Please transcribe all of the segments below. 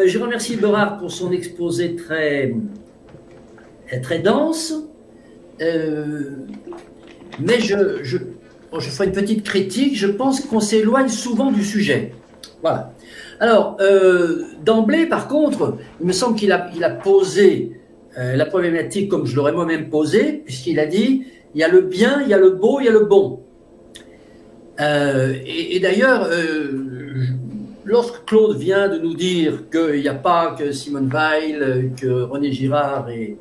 Je remercie Eberhard pour son exposé très dense, mais bon, je ferai une petite critique. Je pense qu'on s'éloigne souvent du sujet. Voilà. Alors, d'emblée, par contre, il me semble qu'il a posé la problématique comme je l'aurais moi-même posée, puisqu'il a dit il y a le bien, il y a le beau, il y a le bon. Et d'ailleurs, lorsque Claude vient de nous dire qu'il n'y a pas que Simone Weil, que René Girard et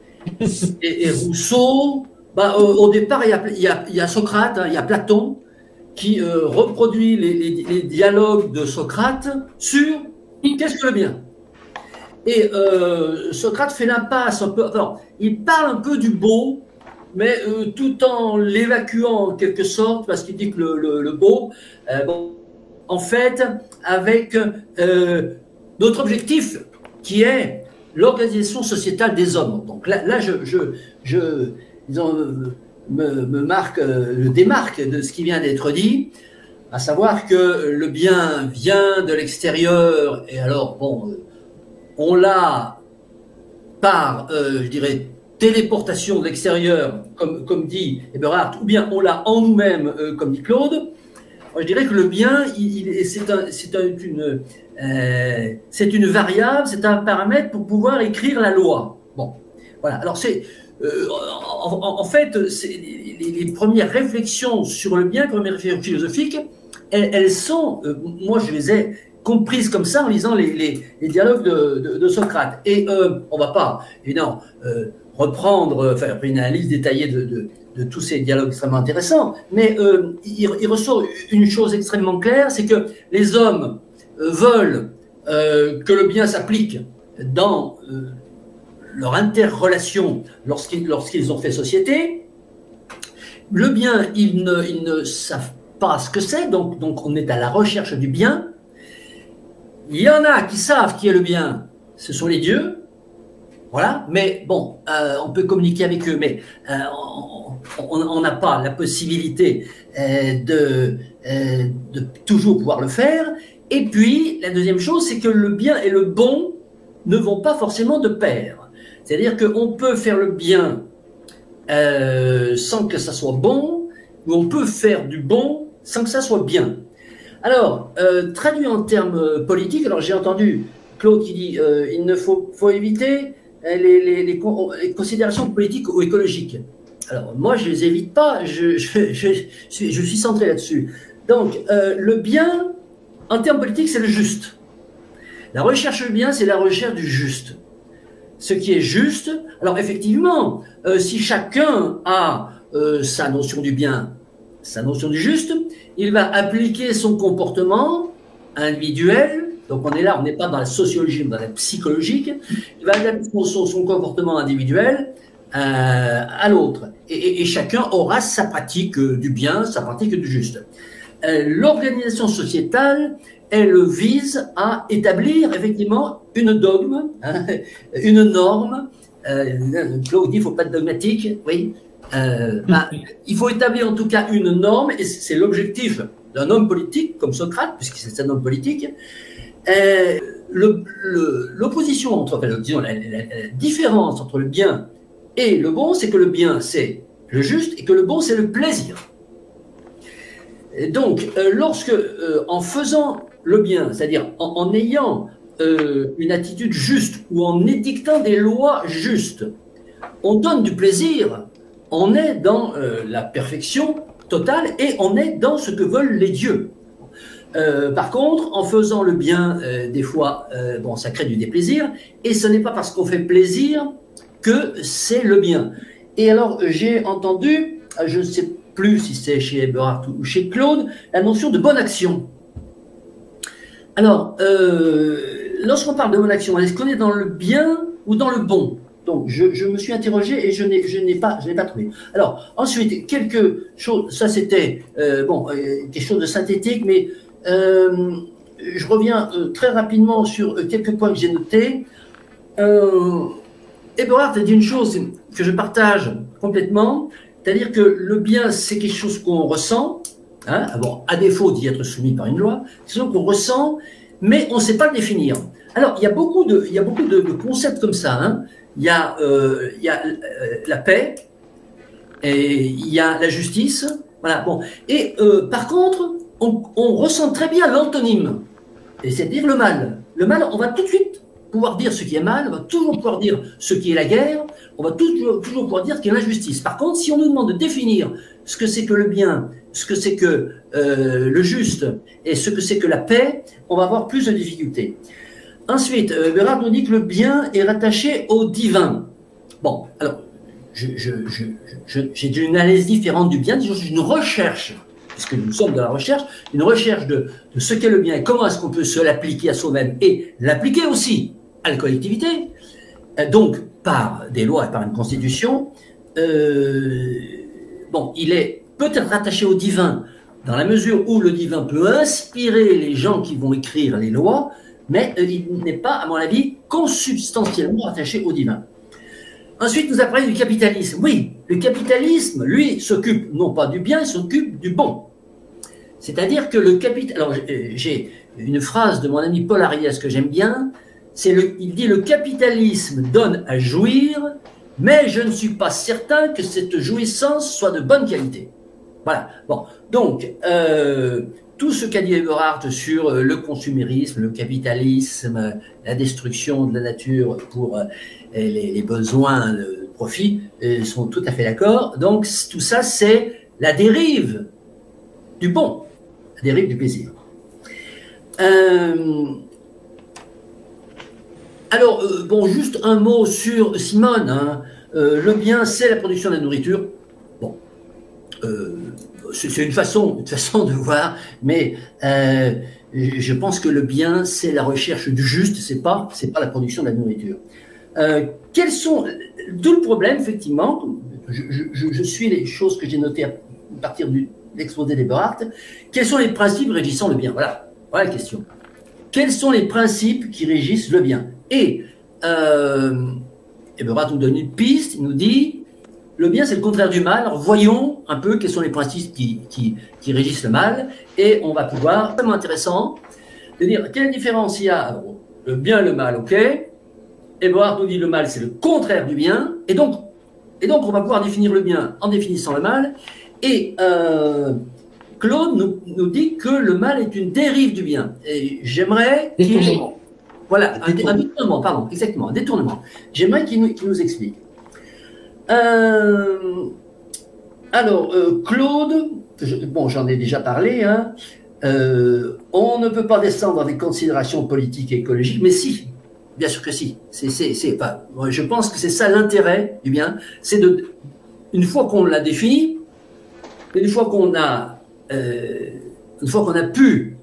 Rousseau, bah, au départ, il y a Socrate, hein, il y a Platon, qui reproduit les dialogues de Socrate sur qu'est-ce que le bien. Et Socrate fait l'impasse un peu, alors, il parle un peu du beau, mais tout en l'évacuant en quelque sorte, parce qu'il dit que le beau, bon, en fait, avec notre objectif qui est l'organisation sociétale des hommes. Donc là disons, me démarque de ce qui vient d'être dit, à savoir que le bien vient de l'extérieur, et alors, bon, on l'a par, je dirais, téléportation de l'extérieur, comme dit Eberhard, ou bien on l'a en nous-mêmes, comme dit Claude. Moi, je dirais que le bien, c'est une variable, c'est un paramètre pour pouvoir écrire la loi. Bon, voilà. Alors, en fait, les premières réflexions sur le bien, les premières réflexions philosophiques, elles sont, moi, je les ai comprises comme ça en lisant les dialogues de Socrate. Et on ne va pas, évidemment, reprendre, faire une analyse détaillée de tous ces dialogues extrêmement intéressants, mais il ressort une chose extrêmement claire, c'est que les hommes veulent que le bien s'applique dans leur interrelation lorsqu'ils ont fait société. Le bien, ils ne savent pas ce que c'est, donc on est à la recherche du bien. Il y en a qui savent qui est le bien, ce sont les dieux. Voilà, mais bon, on peut communiquer avec eux, mais on n'a pas la possibilité de toujours pouvoir le faire. Et puis, la deuxième chose, c'est que le bien et le bon ne vont pas forcément de pair. C'est-à-dire qu'on peut faire le bien sans que ça soit bon, ou on peut faire du bon sans que ça soit bien. Alors, traduit en termes politiques, alors j'ai entendu Claude qui dit il ne faut éviter les considérations politiques ou écologiques. Alors, moi, je ne les évite pas, je suis centré là-dessus. Donc, le bien, en termes politiques, c'est le juste. La recherche du bien, c'est la recherche du juste. Ce qui est juste, alors effectivement, si chacun a sa notion du bien, sa notion du juste, il va appliquer son comportement individuel. Donc on est là, on n'est pas dans la sociologie, mais dans la psychologique. Il va adapter son comportement individuel à l'autre. Et chacun aura sa pratique du bien, sa pratique du juste. L'organisation sociétale, elle vise à établir effectivement une dogme, hein, une norme. Claude dit il ne faut pas de dogmatique, oui. Il faut établir en tout cas une norme, et c'est l'objectif d'un homme politique comme Socrate, puisque c'est un homme politique. L'opposition entre, enfin, disons, la différence entre le bien et le bon, c'est que le bien c'est le juste et que le bon c'est le plaisir. Et donc, en faisant le bien, c'est-à-dire en ayant une attitude juste ou en édictant des lois justes, on donne du plaisir, on est dans la perfection totale et on est dans ce que veulent les dieux. Par contre, en faisant le bien, des fois, bon, ça crée du déplaisir, et ce n'est pas parce qu'on fait plaisir que c'est le bien. Et alors, j'ai entendu, je ne sais plus si c'est chez Eberhard ou chez Claude, la notion de bonne action. Alors, lorsqu'on parle de bonne action, est-ce qu'on est dans le bien ou dans le bon? Donc, je me suis interrogé et je n'ai pas trouvé. Alors, ensuite, quelque chose, ça c'était, bon, quelque chose de synthétique, mais je reviens très rapidement sur quelques points que j'ai notés. Eberhard a dit une chose que je partage complètement, c'est-à-dire que le bien, c'est quelque chose qu'on ressent, hein, bon, à défaut d'y être soumis par une loi, c'est quelque chose qu'on ressent, mais on ne sait pas le définir. Alors, il y a beaucoup de concepts comme ça. Hein. Il y a la paix, et il y a la justice. Voilà, bon. Et par contre, on ressent très bien l'antonyme, c'est-à-dire le mal. Le mal, on va tout de suite pouvoir dire ce qui est mal, on va toujours pouvoir dire ce qui est la guerre, on va toujours pouvoir dire ce qui est l'injustice. Par contre, si on nous demande de définir ce que c'est que le bien, ce que c'est que le juste et ce que c'est que la paix, on va avoir plus de difficultés. Ensuite, Bérard nous dit que le bien est rattaché au divin. Bon, alors, j'ai une analyse différente du bien, une recherche, puisque nous sommes dans la recherche, une recherche de ce qu'est le bien et comment est-ce qu'on peut se l'appliquer à soi-même et l'appliquer aussi à la collectivité, donc par des lois et par une constitution. Bon, il est peut-être rattaché au divin dans la mesure où le divin peut inspirer les gens qui vont écrire les lois, mais il n'est pas, à mon avis, consubstantiellement rattaché au divin. Ensuite, nous apprenons du capitalisme. Oui, le capitalisme, lui, s'occupe non pas du bien, il s'occupe du bon. C'est-à-dire que le capital... Alors, j'ai une phrase de mon ami Paul Ariès que j'aime bien, il dit « Le capitalisme donne à jouir, mais je ne suis pas certain que cette jouissance soit de bonne qualité. » Voilà. Bon, donc, tout ce qu'a dit Eberhard sur le consumérisme, le capitalisme, la destruction de la nature pour les besoins de profit, sont tout à fait d'accord. Donc, tout ça, c'est la dérive du bon, la dérive du plaisir. Alors, bon, juste un mot sur Simone. Hein. Le bien, c'est la production de la nourriture. Bon, c'est une façon de voir, mais je pense que le bien, c'est la recherche du juste, c'est pas la production de la nourriture. Quels sont tout le problème, effectivement, je suis les choses que j'ai notées à partir de l'exposé d'Eberhard. Quels sont les principes régissant le bien? Voilà la question. Quels sont les principes qui régissent le bien? Et Eberhard nous donne une piste, il nous dit le bien, c'est le contraire du mal. Alors, voyons un peu quels sont les principes qui régissent le mal. Et on va pouvoir, c'est vraiment intéressant, de dire quelle différence il y a. Alors, le bien et le mal, ok. Eberhard nous dit le mal, c'est le contraire du bien. Et donc, on va pouvoir définir le bien en définissant le mal. Et Claude nous dit que le mal est une dérive du bien. Et j'aimerais qu'il... Voilà, un détournement, pardon, exactement, un détournement. J'aimerais qu'il nous explique. Alors, Claude, bon, j'en ai déjà parlé, hein, on ne peut pas descendre dans des considérations politiques et écologiques, mais si, bien sûr que si. Je pense que c'est ça l'intérêt du bien, c'est une fois qu'on l'a défini, une fois qu'on a pu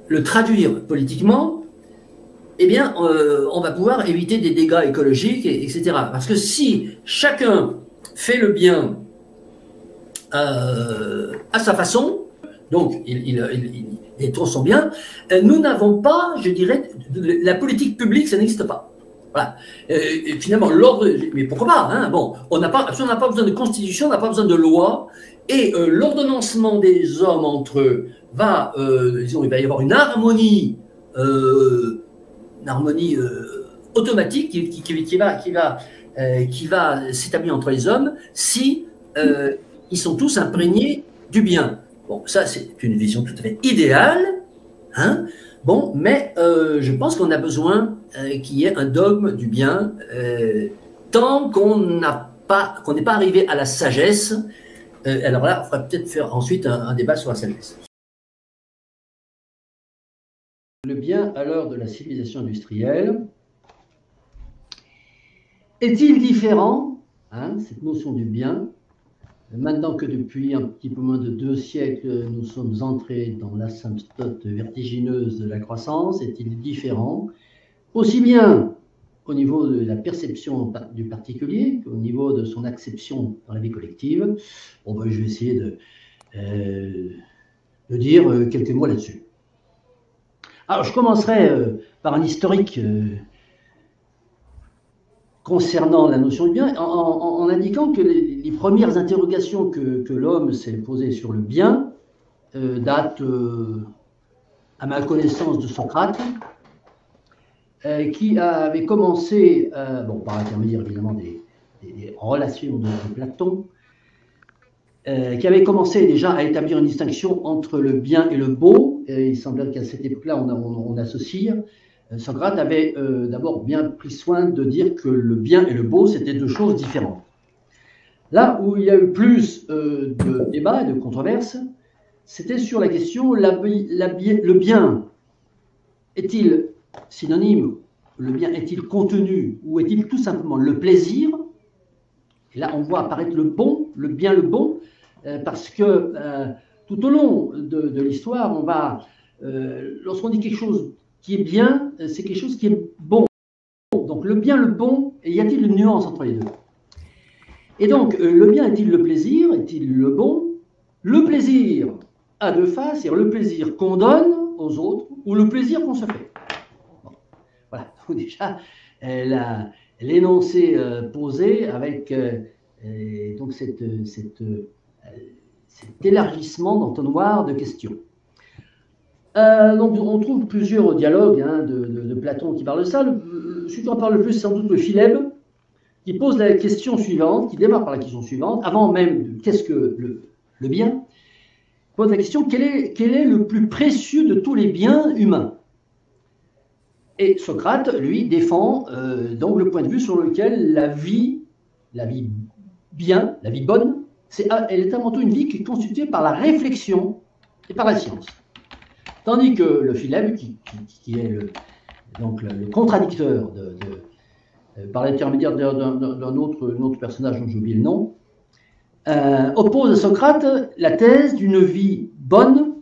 le traduire politiquement, eh bien, on va pouvoir éviter des dégâts écologiques, etc. Parce que si chacun fait le bien à sa façon, donc il trouve son bien, nous n'avons pas, je dirais, la politique publique, ça n'existe pas. Voilà. Et finalement, l'ordre, mais pourquoi pas, hein, bon, on n'a pas besoin de constitution, on n'a pas besoin de loi, et l'ordonnancement des hommes entre eux va, disons, il va y avoir une harmonie automatique qui va s'établir entre les hommes si ils sont tous imprégnés du bien. Bon, ça c'est une vision tout à fait idéale, hein. Bon, mais je pense qu'on a besoin qu'il y ait un dogme du bien tant qu'on n'est pas arrivé à la sagesse. Alors là, il faudra peut-être faire ensuite un débat sur la sagesse. Le bien à l'heure de la civilisation industrielle est-il différent, hein, cette notion du bien, maintenant que depuis un petit peu moins de 2 siècles, nous sommes entrés dans l'asymptote vertigineuse de la croissance, est-il différent, aussi bien au niveau de la perception du particulier qu'au niveau de son acception dans la vie collective? Bon, ben, je vais essayer de dire quelques mots là-dessus. Alors, je commencerai par un historique concernant la notion du bien, en indiquant que les premières interrogations que l'homme s'est posées sur le bien datent, à ma connaissance, de Socrate, qui avait commencé, bon, par l'intermédiaire évidemment des relations de Platon, qui avait commencé déjà à établir une distinction entre le bien et le beau. Et il semblait qu'à cette époque-là, on associe. Socrate avait d'abord bien pris soin de dire que le bien et le beau, c'était deux choses différentes. Là où il y a eu plus de débats et de controverses, c'était sur la question, le bien est-il synonyme, le bien est-il contenu, ou est-il tout simplement le plaisir? Et là, on voit apparaître le bon, le bien, le bon, parce que tout au long de l'histoire, on va, lorsqu'on dit quelque chose qui est bien, c'est quelque chose qui est bon. Donc le bien, le bon, et y a-t-il une nuance entre les deux? Et donc, le bien est-il le plaisir? Est-il le bon? Le plaisir a deux faces, c'est-à-dire le plaisir qu'on donne aux autres ou le plaisir qu'on se fait. Bon, voilà, donc déjà, l'énoncé posé avec donc cet élargissement d'entonnoir de questions. Donc on trouve plusieurs dialogues de Platon qui parlent de ça. Celui qui en parle le plus, c'est sans doute le Philèbe, qui pose la question suivante, qui démarre par la question suivante, avant même qu'est-ce que le bien, pose la question quel est le plus précieux de tous les biens humains? Et Socrate, lui, défend donc le point de vue sur lequel la vie bien, la vie bonne, elle est avant tout une vie qui est constituée par la réflexion et par la science. Tandis que le Philèbe, qui est donc le contradicteur par l'intermédiaire d'un autre personnage dont j'ai oublié le nom, oppose à Socrate la thèse d'une vie bonne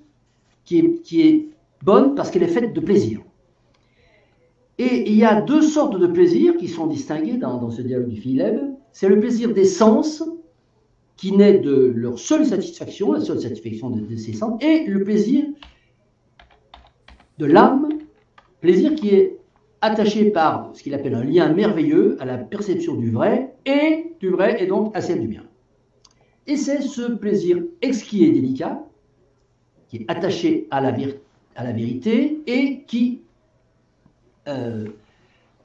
qui est bonne parce qu'elle est faite de plaisir. Et il y a deux sortes de plaisirs qui sont distingués dans ce dialogue du Philèbe. C'est le plaisir des sens, qui naît de leur seule satisfaction, la seule satisfaction de ces sens, et le plaisir de l'âme, plaisir qui est attaché par ce qu'il appelle un lien merveilleux à la perception du vrai et donc à celle du bien. Et c'est ce plaisir exquis et délicat qui est attaché à la vérité et qui,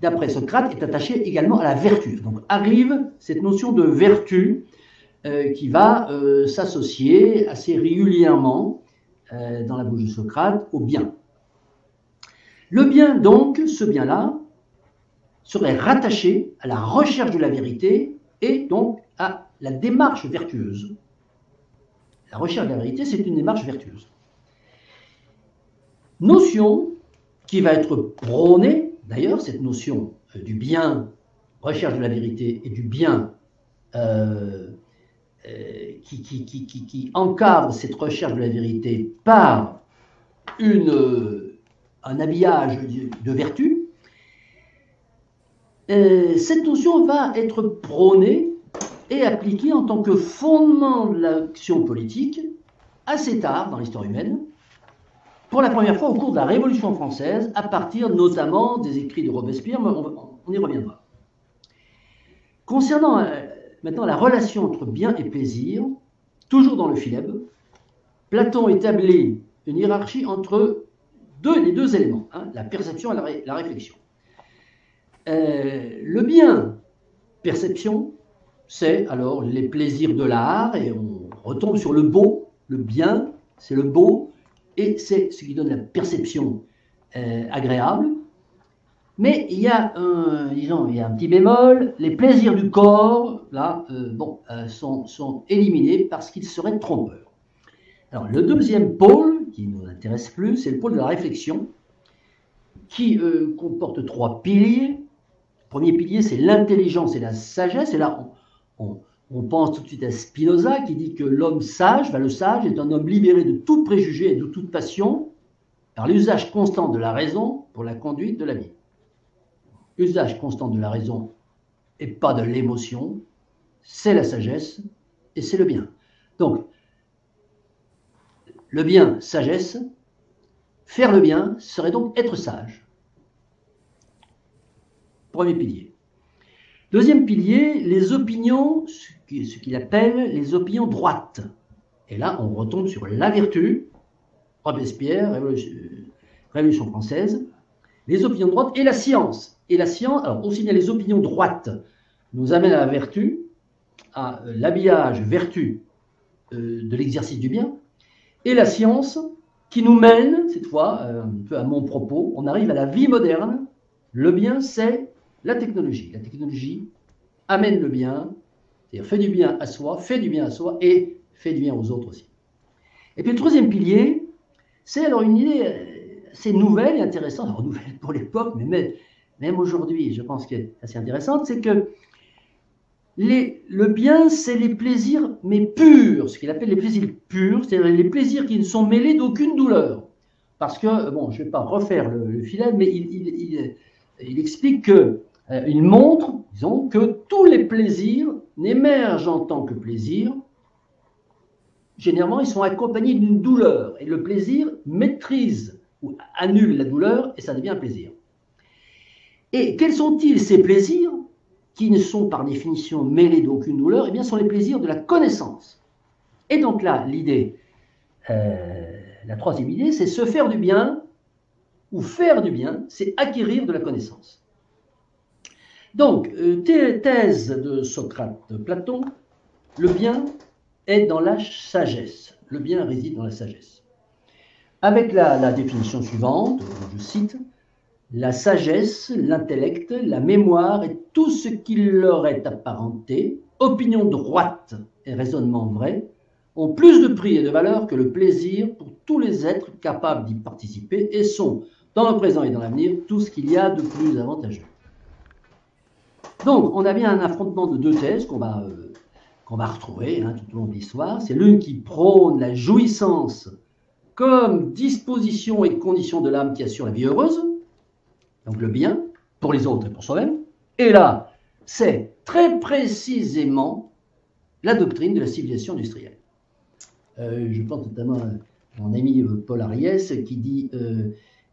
d'après Socrate, est attaché également à la vertu. Donc arrive cette notion de vertu qui va s'associer assez régulièrement dans la bouche de Socrate au bien. Le bien, donc, ce bien-là, serait rattaché à la recherche de la vérité et donc à la démarche vertueuse. La recherche de la vérité, c'est une démarche vertueuse. Notion qui va être prônée, d'ailleurs, cette notion du bien, recherche de la vérité, et du bien qui encadre cette recherche de la vérité par un habillage de vertu, cette notion va être prônée et appliquée en tant que fondement de l'action politique assez tard dans l'histoire humaine, pour la première fois au cours de la Révolution française, à partir notamment des écrits de Robespierre, mais on y reviendra. Concernant maintenant la relation entre bien et plaisir, toujours dans le Philèbe, Platon établit une hiérarchie entre les deux éléments, la perception et la réflexion. Le bien, perception, c'est alors les plaisirs de l'art, et on retombe sur le beau. Le bien, c'est le beau, et c'est ce qui donne la perception agréable. Mais il y a un petit bémol, les plaisirs du corps, là, sont éliminés parce qu'ils seraient trompeurs. Alors, le deuxième pôle, qui nous intéresse plus, c'est le pôle de la réflexion, qui comporte trois piliers. Le premier pilier, c'est l'intelligence et la sagesse, et là, on pense tout de suite à Spinoza, qui dit que l'homme sage, le sage est un homme libéré de tout préjugé et de toute passion, par l'usage constant de la raison pour la conduite de la vie. Usage constant de la raison et pas de l'émotion, c'est la sagesse et c'est le bien. Donc, le bien, sagesse, faire le bien serait donc être sage. Premier pilier. Deuxième pilier, les opinions, ce qu'il appelle les opinions droites. Et là, on retombe sur la vertu, Robespierre, Révolution française, les opinions de droite et la science. Et la science, alors aussi bien les opinions droites nous amènent à la vertu, à l'habillage vertu de l'exercice du bien, et la science qui nous mène, cette fois, un peu à mon propos, on arrive à la vie moderne. Le bien, c'est la technologie. La technologie amène le bien, c'est-à-dire fait du bien à soi, fait du bien à soi et fait du bien aux autres aussi. Et puis le troisième pilier, c'est alors une idée assez nouvelle et intéressante, alors nouvelle pour l'époque, mais même aujourd'hui, je pense qu'elle est assez intéressante, c'est que le bien, c'est les plaisirs, mais purs, ce qu'il appelle les plaisirs purs, c'est-à-dire les plaisirs qui ne sont mêlés d'aucune douleur. Parce que, bon, je ne vais pas refaire le Philèbes, mais il explique que, il montre, disons, que tous les plaisirs n'émergent en tant que plaisir. Généralement, ils sont accompagnés d'une douleur. Et le plaisir maîtrise ou annule la douleur et ça devient un plaisir. Et quels sont-ils ces plaisirs qui ne sont par définition mêlés d'aucune douleur? Eh bien, ce sont les plaisirs de la connaissance. Et donc là, l'idée, la troisième idée, c'est se faire du bien, ou faire du bien, c'est acquérir de la connaissance. Donc, thèse de Socrate, de Platon, le bien est dans la sagesse. Le bien réside dans la sagesse. Avec la définition suivante, je cite, la sagesse, l'intellect, la mémoire et tout ce qui leur est apparenté, opinion droite et raisonnement vrai, ont plus de prix et de valeur que le plaisir pour tous les êtres capables d'y participer et sont, dans le présent et dans l'avenir, tout ce qu'il y a de plus avantageux. Donc, on a bien un affrontement de deux thèses qu'on va retrouver tout au long de l'histoire. C'est l'une qui prône la jouissance comme disposition et condition de l'âme qui assure la vie heureuse, donc le bien, pour les autres et pour soi-même. Et là, c'est très précisément la doctrine de la civilisation industrielle. Je pense notamment à mon ami Paul Ariès qui dit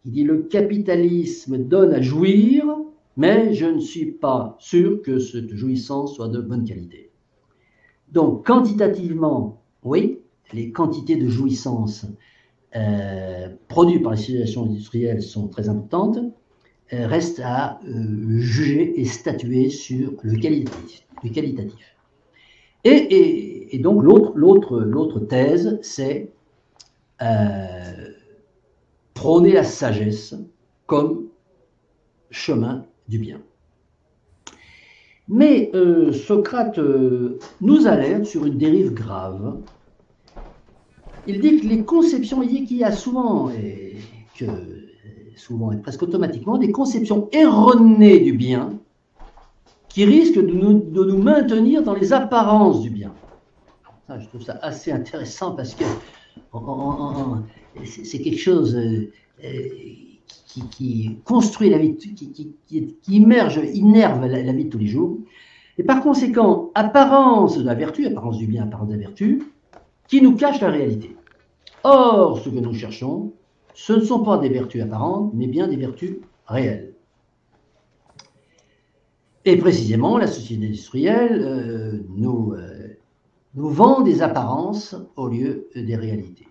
le capitalisme donne à jouir, mais je ne suis pas sûr que cette jouissance soit de bonne qualité. Donc, quantitativement, oui, les quantités de jouissance produites par la civilisation industrielle sont très importantes. Reste à juger et statuer sur le qualitatif. Et donc, l'autre thèse, c'est prôner la sagesse comme chemin du bien. Mais Socrate nous alerte sur une dérive grave. Il dit que les conceptions, il dit qu'il y a souvent, et presque automatiquement, des conceptions erronées du bien qui risquent de nous maintenir dans les apparences du bien. Ça, je trouve ça assez intéressant parce que c'est quelque chose qui construit la vie, qui innerve la vie de tous les jours. Et par conséquent, apparence de la vertu, apparence du bien, apparence de la vertu, qui nous cache la réalité. Or, ce que nous cherchons, ce ne sont pas des vertus apparentes, mais bien des vertus réelles. Et précisément, la société industrielle nous vend des apparences au lieu des réalités.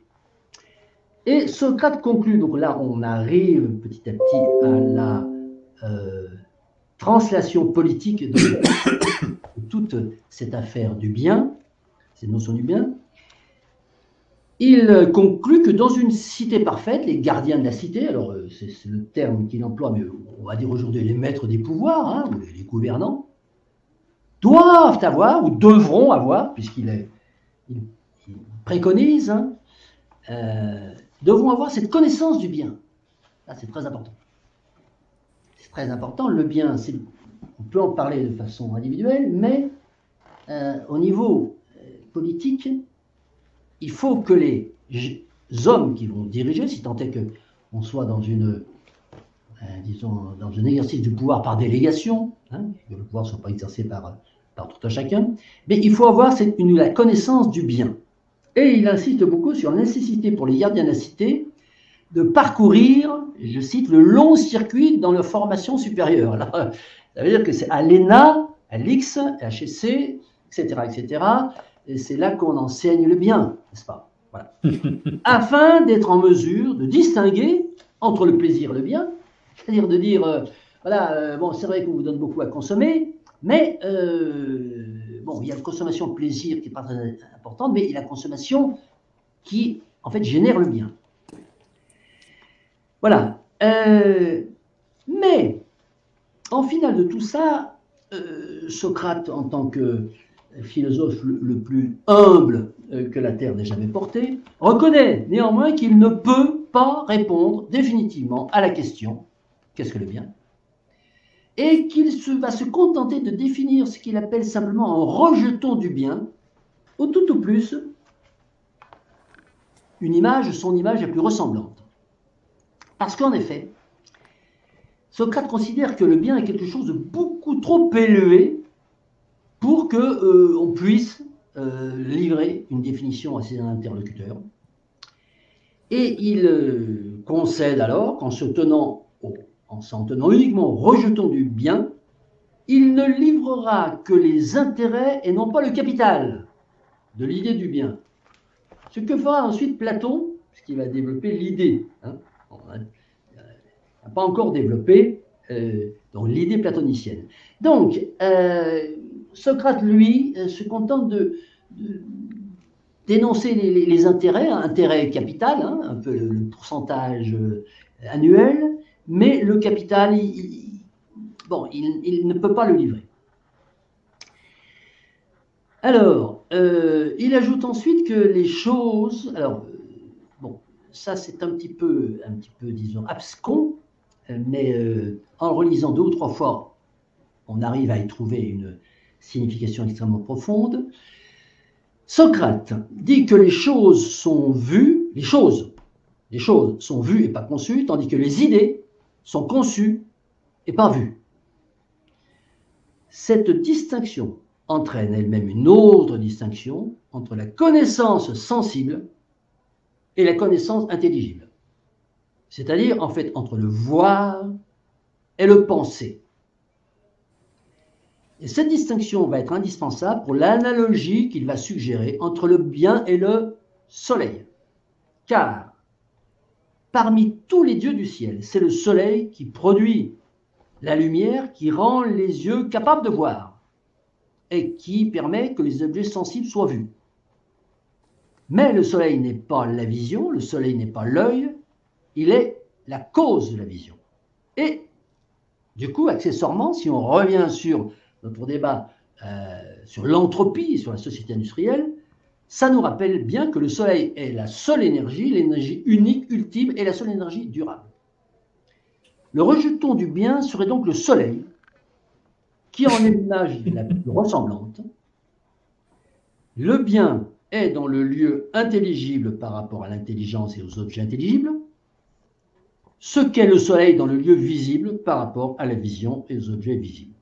Et Socrate conclut, donc là on arrive petit à petit à la translation politique de toute cette affaire du bien, cette notion du bien. Il conclut que dans une cité parfaite, les gardiens de la cité, alors c'est le terme qu'il emploie, mais on va dire aujourd'hui les maîtres des pouvoirs, ou les gouvernants, doivent avoir, ou devront avoir, puisqu'il préconise, devront avoir cette connaissance du bien. Là, c'est très important. C'est très important. Le bien, on peut en parler de façon individuelle, mais au niveau politique, il faut que les hommes qui vont diriger, si tant est qu'on soit dans dans un exercice du pouvoir par délégation, que le pouvoir ne soit pas exercé par tout un chacun, mais il faut avoir la connaissance du bien. Et il insiste beaucoup sur la nécessité pour les gardiens de la cité de parcourir, je cite, le long circuit dans leur formation supérieure. Alors, ça veut dire que c'est à l'ENA, à l'X, à HEC, etc., et c'est là qu'on enseigne le bien, n'est-ce pas? Voilà. Afin d'être en mesure de distinguer entre le plaisir et le bien, C'est-à-dire de dire, voilà, bon, c'est vrai qu'on vous donne beaucoup à consommer, mais bon, il y a la consommation de plaisir qui n'est pas très importante, mais il y a la consommation qui, en fait, génère le bien. Voilà. Mais, en finale de tout ça, Socrate, en tant que philosophe le plus humble que la Terre n'ait jamais porté, reconnaît néanmoins qu'il ne peut pas répondre définitivement à la question « qu'est-ce que le bien ?» et qu'il va se contenter de définir ce qu'il appelle simplement un rejeton du bien, ou tout au plus une image, son image la plus ressemblante. Parce qu'en effet, Socrate considère que le bien est quelque chose de beaucoup trop élevé pour qu'on puisse livrer une définition à ses interlocuteurs. Et il concède alors qu'en s'en tenant uniquement au rejeton du bien, il ne livrera que les intérêts et non pas le capital de l'idée du bien. Ce que fera ensuite Platon, puisqu'il va développer l'idée. Hein, on n'a pas encore développé l'idée platonicienne. Donc, Socrate, lui, se contente de d'énoncer les intérêts, hein, intérêt capital, hein, un peu le pourcentage annuel, mais le capital, il ne peut pas le livrer. Alors, il ajoute ensuite que les choses, alors, bon, ça c'est un petit peu, disons, abscon, mais en relisant 2 ou 3 fois, on arrive à y trouver une signification extrêmement profonde. Socrate dit que les choses sont vues, les choses sont vues et pas conçues, tandis que les idées sont conçues et pas vues. Cette distinction entraîne elle-même une autre distinction entre la connaissance sensible et la connaissance intelligible. C'est-à-dire, en fait, entre le voir et le penser. Et cette distinction va être indispensable pour l'analogie qu'il va suggérer entre le bien et le soleil. Car, parmi tous les dieux du ciel, c'est le soleil qui produit la lumière qui rend les yeux capables de voir et qui permet que les objets sensibles soient vus. Mais le soleil n'est pas la vision, le soleil n'est pas l'œil, il est la cause de la vision. Et du coup, accessoirement, si on revient sur notre débat sur l'entropie, sur la société industrielle, ça nous rappelle bien que le soleil est la seule énergie, l'énergie unique, ultime, et la seule énergie durable. Le rejeton du bien serait donc le soleil, qui en est l'image la plus ressemblante. Le bien est dans le lieu intelligible par rapport à l'intelligence et aux objets intelligibles, ce qu'est le soleil dans le lieu visible par rapport à la vision et aux objets visibles.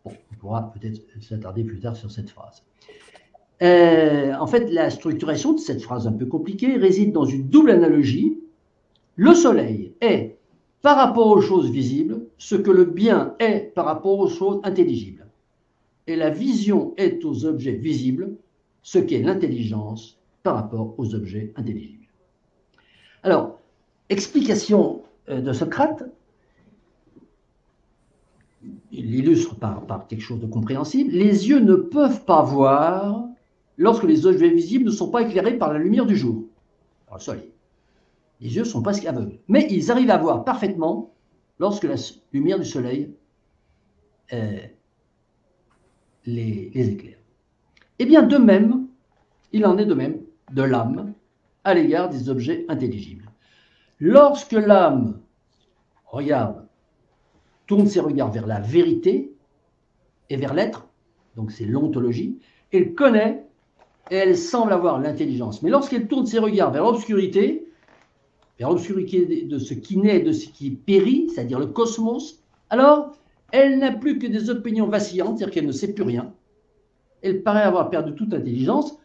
Bon, on pourra peut-être s'attarder plus tard sur cette phrase. En fait, la structuration de cette phrase un peu compliquée réside dans une double analogie. Le soleil est, par rapport aux choses visibles, ce que le bien est par rapport aux choses intelligibles. Et la vision est aux objets visibles, ce qu'est l'intelligence par rapport aux objets intelligibles. Alors, explication de Socrate, il l'illustre par quelque chose de compréhensible. Les yeux ne peuvent pas voir lorsque les objets visibles ne sont pas éclairés par la lumière du jour, par le soleil. Les yeux sont presque aveugles. Mais ils arrivent à voir parfaitement lorsque la lumière du soleil les éclaire. Eh bien, de même, il en est de même de l'âme à l'égard des objets intelligibles. Lorsque l'âme regarde, tourne ses regards vers la vérité et vers l'être, donc c'est l'ontologie, elle connaît et elle semble avoir l'intelligence. Mais lorsqu'elle tourne ses regards vers l'obscurité de ce qui naît, de ce qui périt, c'est-à-dire le cosmos, alors elle n'a plus que des opinions vacillantes, c'est-à-dire qu'elle ne sait plus rien. Elle paraît avoir perdu toute intelligence.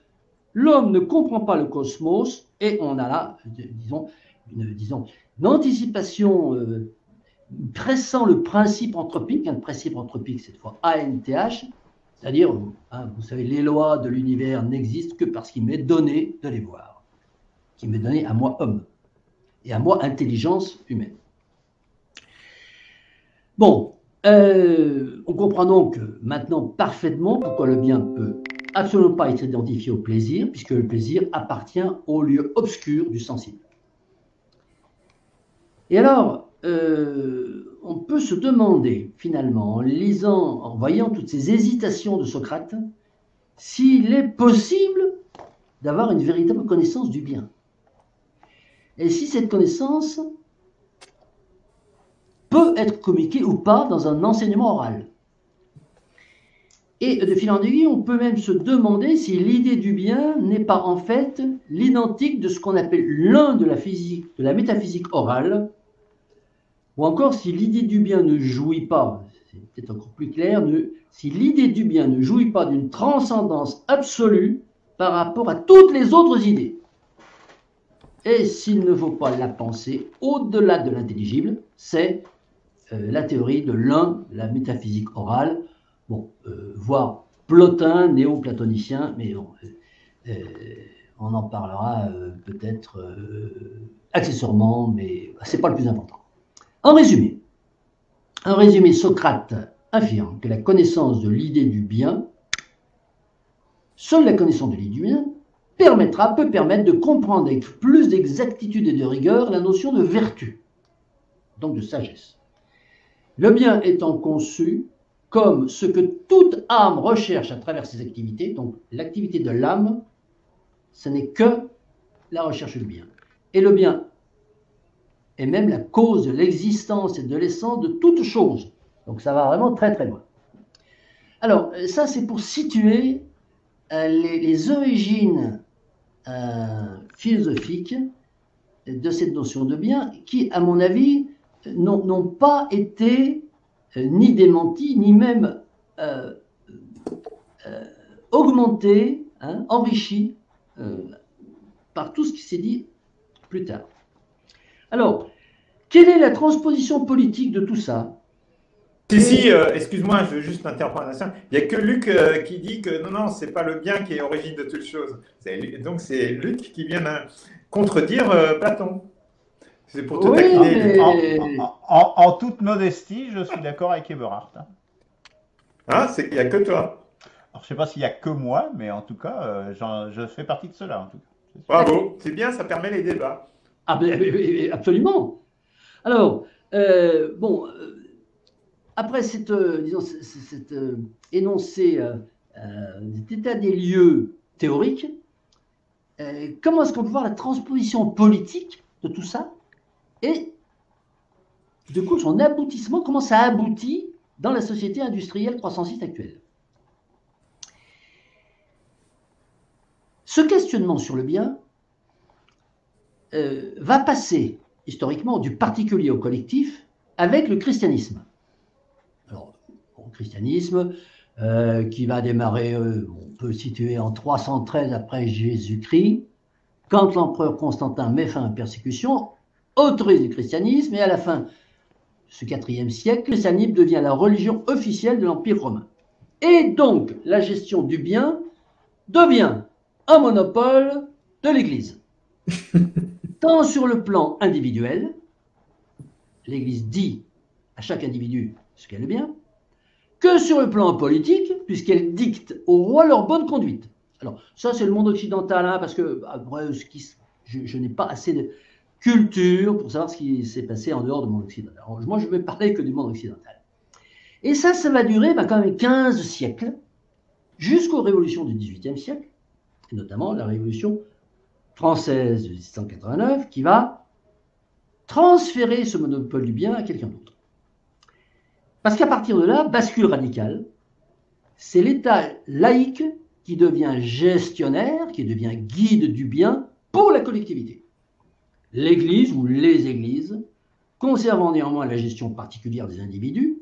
L'homme ne comprend pas le cosmos et on a là, disons une anticipation pressant le principe anthropique, un principe anthropique cette fois ANTH, c'est-à-dire, hein, vous savez, les lois de l'univers n'existent que parce qu'il m'est donné de les voir, qu'il m'est donné à moi homme et à moi intelligence humaine. Bon, on comprend donc maintenant parfaitement pourquoi le bien peut absolument pas être identifié au plaisir, puisque le plaisir appartient au lieu obscur du sensible. Et alors, on peut se demander, finalement, en lisant, en voyant toutes ces hésitations de Socrate, s'il est possible d'avoir une véritable connaissance du bien. Et si cette connaissance peut être communiquée ou pas dans un enseignement oral. Et de fil en aiguille, on peut même se demander si l'idée du bien n'est pas en fait l'identique de ce qu'on appelle l'un de la métaphysique orale, ou encore si l'idée du bien ne jouit pas, c'est peut-être encore plus clair, si l'idée du bien ne jouit pas d'une transcendance absolue par rapport à toutes les autres idées. Et s'il ne faut pas la penser au-delà de l'intelligible, c'est la théorie de l'un, la métaphysique orale, bon, voire Plotin, néo-platonicien, mais bon, on en parlera peut-être accessoirement, mais c'est pas le plus important. En résumé, Socrate affirme que la connaissance de l'idée du bien, seule la connaissance de l'idée du bien, peut permettre de comprendre avec plus d'exactitude et de rigueur la notion de vertu, donc de sagesse. Le bien étant conçu comme ce que toute âme recherche à travers ses activités, donc l'activité de l'âme, ce n'est que la recherche du bien. Et le bien est même la cause de l'existence et de l'essence de toute chose. Donc ça va vraiment très très loin. Alors ça c'est pour situer les origines philosophiques de cette notion de bien qui, à mon avis, n'ont pas été ni démenties, ni même augmentées, enrichies par tout ce qui s'est dit plus tard. Alors, quelle est la transposition politique de tout ça? Excuse-moi, je veux juste interrompre. Il n'y a que Luc qui dit que non, c'est pas le bien qui est origine de toute chose. Donc c'est Luc qui vient contredire Platon. C'est pour te taquiner. Mais... En toute modestie, je suis d'accord avec Eberhard. Il n'y a que toi. Alors, je ne sais pas s'il n'y a que moi, mais en tout cas, je fais partie de cela. En tout cas. Bravo, c'est bien, ça permet les débats. Ah ben, absolument. Alors, bon, après cet énoncé, cet état des lieux théorique, comment est-ce qu'on peut voir la transposition politique de tout ça et du coup son aboutissement, comment ça aboutit dans la société industrielle croissanciste actuelle? Ce questionnement sur le bien va passer historiquement du particulier au collectif avec le christianisme. Alors, le christianisme qui va démarrer, on peut le situer en 313 après Jésus-Christ, quand l'empereur Constantin met fin à la persécution, autorise le christianisme, et à la fin de ce IVe siècle, le christianisme devient la religion officielle de l'Empire romain. Et donc, la gestion du bien devient un monopole de l'Église. Tant sur le plan individuel, l'Église dit à chaque individu ce qu'elle est bien, que sur le plan politique, puisqu'elle dicte aux rois leur bonne conduite. Alors, ça, c'est le monde occidental, parce que après, je n'ai pas assez de culture pour savoir ce qui s'est passé en dehors du monde occidental. Alors, moi, je ne vais parler que du monde occidental. Et ça va durer quand même 15 siècles, jusqu'aux révolutions du XVIIIe siècle, et notamment la révolution française de 1789, qui va transférer ce monopole du bien à quelqu'un d'autre. Parce qu'à partir de là, bascule radicale, c'est l'État laïque qui devient gestionnaire, qui devient guide du bien pour la collectivité. L'Église ou les Églises, conservant néanmoins la gestion particulière des individus,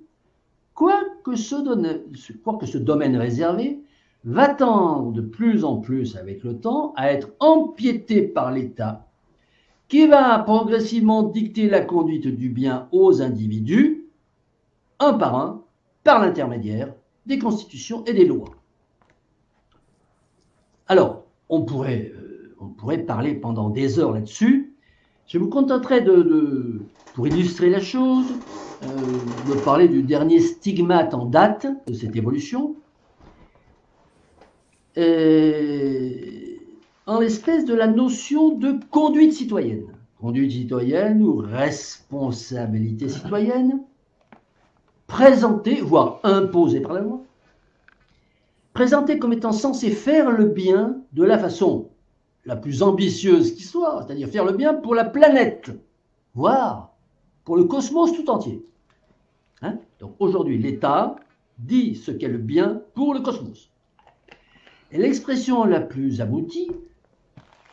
quoique ce domaine réservé va tendre de plus en plus avec le temps à être empiété par l'État, qui va progressivement dicter la conduite du bien aux individus, un par l'intermédiaire des constitutions et des lois. Alors, on pourrait parler pendant des heures là-dessus. Je vous contenterai pour illustrer la chose, me parler du dernier stigmate en date de cette évolution. En l'espèce de la notion de conduite citoyenne. Conduite citoyenne ou responsabilité citoyenne, présentée, voire imposée par la loi, présentée comme étant censée faire le bien de la façon la plus ambitieuse qui soit, c'est-à-dire faire le bien pour la planète, voire pour le cosmos tout entier. Hein? Donc aujourd'hui, l'État dit ce qu'est le bien pour le cosmos. Et l'expression la plus aboutie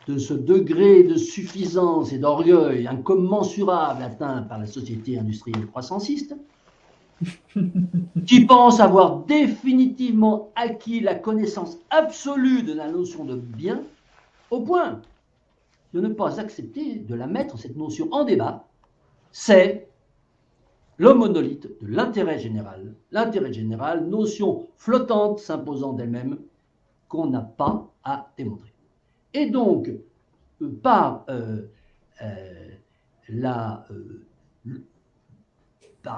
de ce degré de suffisance et d'orgueil incommensurable atteint par la société industrielle croissanciste, qui pense avoir définitivement acquis la connaissance absolue de la notion de bien, au point de ne pas accepter de la mettre, cette notion, en débat, c'est le monolithe de l'intérêt général. L'intérêt général, notion flottante s'imposant d'elle-même, qu'on n'a pas à démontrer. Et donc, par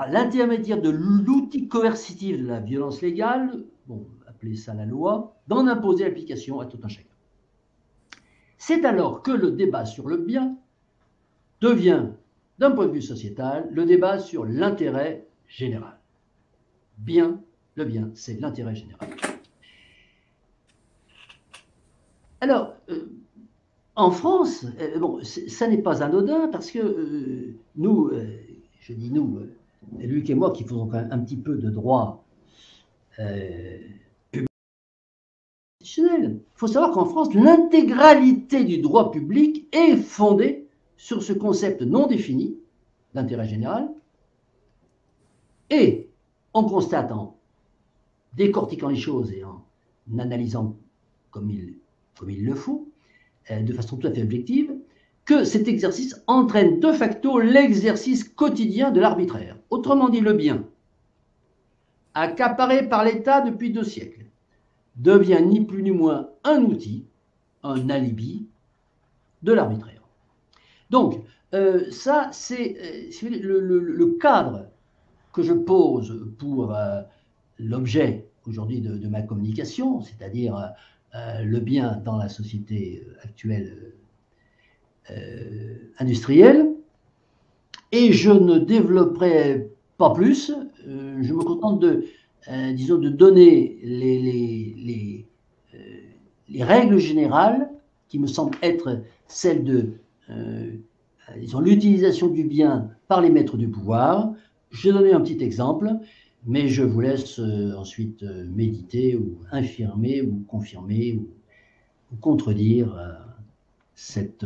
l'intermédiaire de l'outil coercitif de la violence légale, bon, appelez ça la loi, d'en imposer l'application à tout un chacun. C'est alors que le débat sur le bien devient, d'un point de vue sociétal, le débat sur l'intérêt général. Bien, le bien, c'est l'intérêt général. Alors, en France, bon, ça n'est pas anodin parce que nous, je dis nous, Luc et moi qui faisons quand même un petit peu de droit public institutionnel, il faut savoir qu'en France, l'intégralité du droit public est fondée sur ce concept non défini d'intérêt général et en constatant, décortiquant les choses et en analysant comme il le faut, de façon tout à fait objective, que cet exercice entraîne de facto l'exercice quotidien de l'arbitraire. Autrement dit, le bien, accaparé par l'État depuis 2 siècles, devient ni plus ni moins un outil, un alibi de l'arbitraire. Donc, ça, c'est le cadre que je pose pour l'objet aujourd'hui de ma communication, c'est-à-dire le bien dans la société actuelle industrielle, et je ne développerai pas plus, je me contente disons, de donner les règles générales qui me semblent être celles de disons, l'utilisation du bien par les maîtres du pouvoir. Je vais donner un petit exemple, mais je vous laisse ensuite méditer ou infirmer ou confirmer ou contredire cette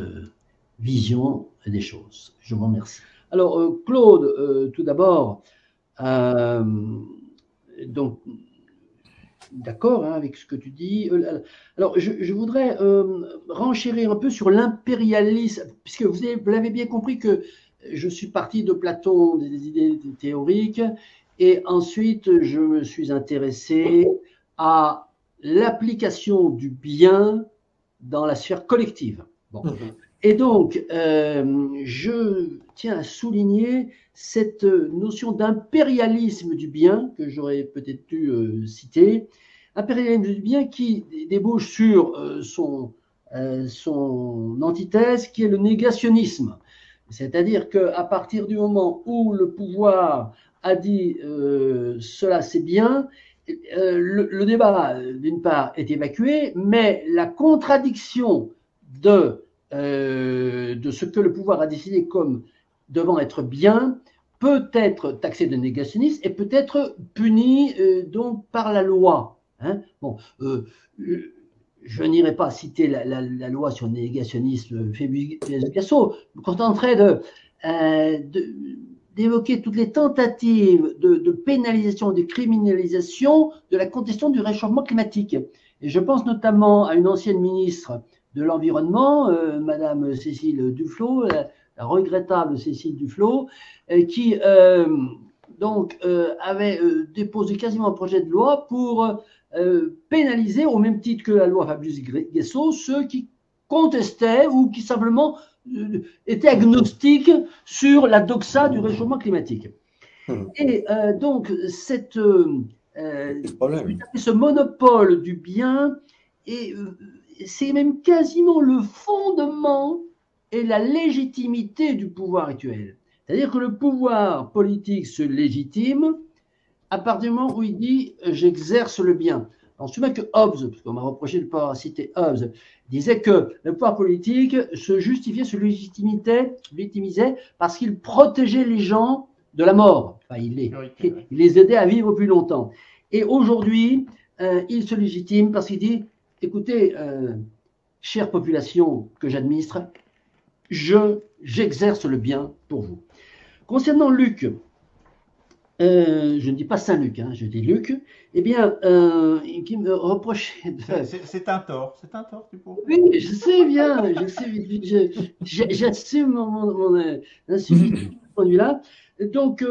vision des choses. Je vous remercie. Alors, Claude, tout d'abord, donc, d'accord avec ce que tu dis. Alors, je voudrais renchérir un peu sur l'impérialisme, puisque vous l'avez bien compris que je suis parti de Platon, des idées théoriques, et ensuite je me suis intéressé à l'application du bien dans la sphère collective. Bon. Et donc, je tiens à souligner cette notion d'impérialisme du bien que j'aurais peut-être dû citer, impérialisme du bien qui débouche sur son antithèse qui est le négationnisme. C'est-à-dire qu'à partir du moment où le pouvoir a dit cela c'est bien, le débat d'une part est évacué, mais la contradiction de ce que le pouvoir a décidé comme devant être bien peut être taxé de négationnisme et peut être puni donc par la loi. Hein. Bon, je n'irai pas citer la loi sur le négationnisme Phébus-Picasso, je me contenterai d'évoquer toutes les tentatives de pénalisation, de criminalisation de la contestation du réchauffement climatique. Et je pense notamment à une ancienne ministre de l'Environnement, Madame Cécile Duflot, la regrettable Cécile Duflot, qui donc avait déposé quasiment un projet de loi pour pénaliser, au même titre que la loi Fabius-Guessot, ceux qui contestaient ou qui simplement étaient agnostiques sur la doxa du réchauffement climatique. Et donc, problème. ce monopole du bien, c'est même quasiment le fondement et la légitimité du pouvoir actuel. C'est-à-dire que le pouvoir politique se légitime à partir du moment où il dit « j'exerce le bien ». Alors, je me souviens que Hobbes, parce qu'on m'a reproché de ne pas citer Hobbes, disait que le pouvoir politique se justifiait, se légitimisait parce qu'il protégeait les gens de la mort. Enfin, il les aidait à vivre plus longtemps. Et aujourd'hui, il se légitime parce qu'il dit « écoutez, chère population que j'administre, j'exerce le bien pour vous ». Concernant Luc, je ne dis pas Saint-Luc, hein, je dis Luc, eh bien, qui me reprochait de... C'est un tort, tu pourrais. Oui, je sais bien, j'assume mon insuffisance de ce point de vue-là. Donc,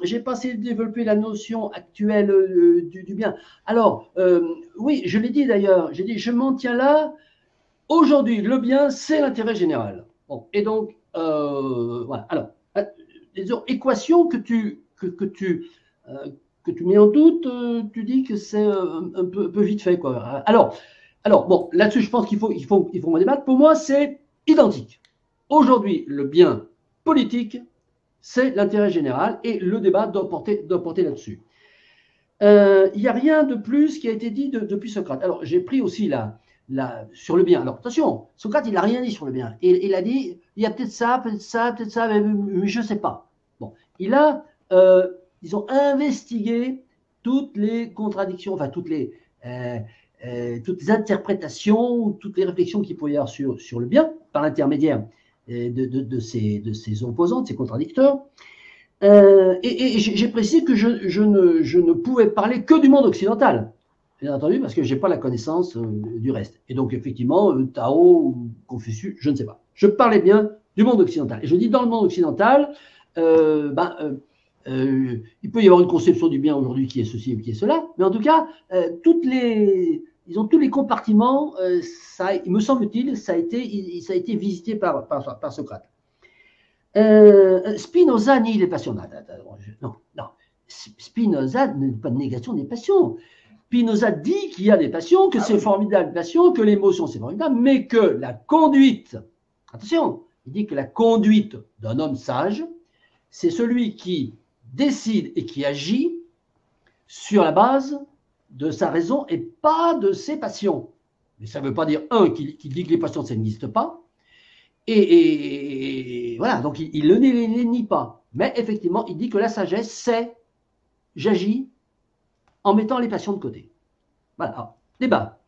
j'ai pas essayé de développer la notion actuelle du bien. Alors, oui, je l'ai dit d'ailleurs, j'ai dit, je m'en tiens là. Aujourd'hui, le bien, c'est l'intérêt général. Bon, et donc, voilà. Alors, les équations que tu mets en doute, tu dis que c'est un peu vite fait, quoi. Alors bon, là-dessus, je pense qu'il faut m'en débattre. Pour moi, c'est identique. Aujourd'hui, le bien politique, c'est l'intérêt général et le débat doit porter là-dessus. Il n'y a rien de plus qui a été dit depuis Socrate. Alors, j'ai pris aussi sur le bien. Alors, attention, Socrate, il n'a rien dit sur le bien. Il a dit, il y a peut-être ça, mais je ne sais pas. Bon, ils ont investigué toutes les contradictions, enfin toutes les interprétations, toutes les réflexions qu'il pouvait y avoir sur le bien, par l'intermédiaire de ses opposants, de ses contradicteurs. Et j'ai précisé que je ne pouvais parler que du monde occidental, bien entendu, parce que je n'ai pas la connaissance du reste. Et donc, effectivement, Tao, Confucius, je ne sais pas. Je parlais bien du monde occidental. Et je dis dans le monde occidental, il peut y avoir une conception du bien aujourd'hui qui est ceci ou qui est cela, mais en tout cas, tous les compartiments, il me semble-t-il, ça a été visité par Socrate. Spinoza nie les passions. Non. Spinoza n'est pas de négation des passions. Spinoza dit qu'il y a des passions, que c'est formidable, des passions, que l'émotion c'est formidable, mais que la conduite, attention, il dit que la conduite d'un homme sage, c'est celui qui décide et qui agit sur la base de sa raison et pas de ses passions. Mais ça ne veut pas dire, qu'il dit que les passions, ça n'existe pas. Et voilà, donc il ne les nie pas. Mais effectivement, il dit que la sagesse, c'est j'agis en mettant les passions de côté. Voilà, alors, débat.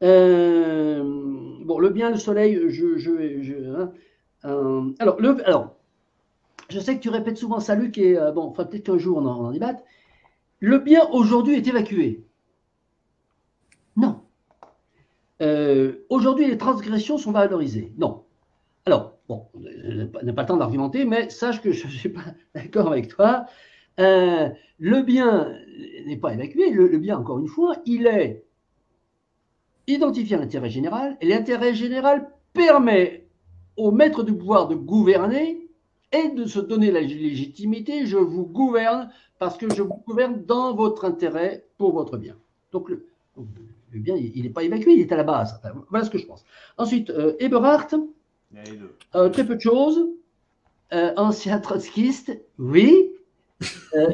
Bon, le bien, le soleil, alors, je sais que tu répètes souvent ça, Luc, et bon, enfin, peut-être qu'un jour on en débatte. Le bien aujourd'hui est évacué. Non. Aujourd'hui, les transgressions sont valorisées. Non. Alors, bon, on n'a pas le temps d'argumenter, mais sache que je ne suis pas d'accord avec toi. Le bien n'est pas évacué. Le bien, encore une fois, il est identifié à l'intérêt général, et l'intérêt général permet au maître du pouvoir de gouverner et de se donner la légitimité. Je vous gouverne parce que je vous gouverne dans votre intérêt pour votre bien. Donc, le bien, il n'est pas évacué, il est à la base. Enfin, voilà ce que je pense. Ensuite, Eberhard, très peu de choses. Ancien trotskiste, oui.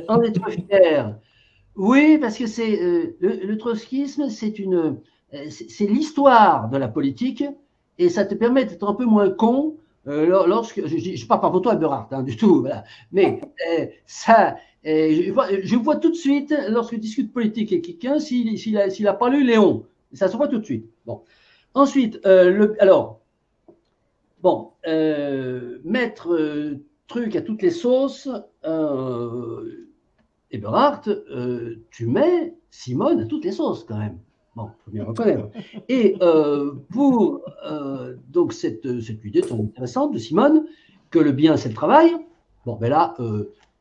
En être fier, oui, parce que c'est le trotskisme, c'est l'histoire de la politique et ça te permet d'être un peu moins con lorsque je parle pas pour toi, Eberhard, hein, du tout, voilà. Mais je vois tout de suite lorsque je discute politique avec quelqu'un s'il a pas lu Léon, ça se voit tout de suite. Bon, ensuite mettre truc à toutes les sauces. Eberhard, tu mets Simone à toutes les sauces quand même. Bon, il faut bien reconnaître. Et pour donc cette idée très intéressante de Simone, que le bien c'est le travail, bon, ben là,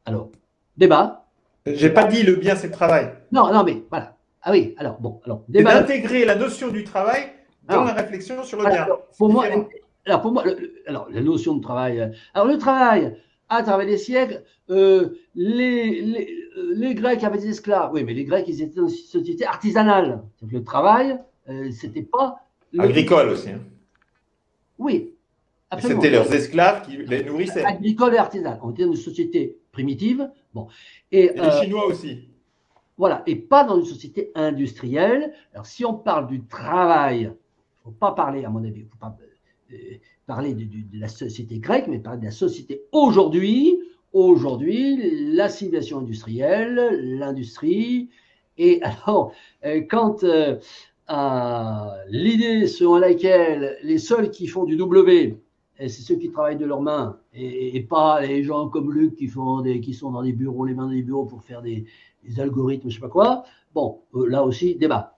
alors, débat. J'ai pas dit le bien c'est le travail. Non, mais voilà. Ah oui, alors, bon, alors, débat. C'est d'intégrer la notion du travail dans la réflexion sur le bien. Pour moi, la notion de travail. Alors, le travail, à travers les siècles, les Grecs avaient des esclaves. Oui, mais les Grecs, ils étaient dans une société artisanale. Donc, le travail, c'était pas… Agricole aussi. Hein. Oui, absolument. C'était leurs esclaves qui les nourrissaient. Agricole et artisanale. On était dans une société primitive. Bon. Et les Chinois aussi. Voilà, et pas dans une société industrielle. Alors, si on parle du travail, il ne faut pas parler, à mon avis, il ne faut pas parler de la société grecque, mais parler de la société aujourd'hui. Aujourd'hui, la civilisation industrielle, l'industrie. Et alors, quand l'idée selon laquelle les seuls qui font du W, c'est ceux qui travaillent de leurs mains, et pas les gens comme Luc qui sont dans des bureaux, les mains dans des bureaux pour faire des algorithmes, je ne sais pas quoi. Bon, là aussi, débat.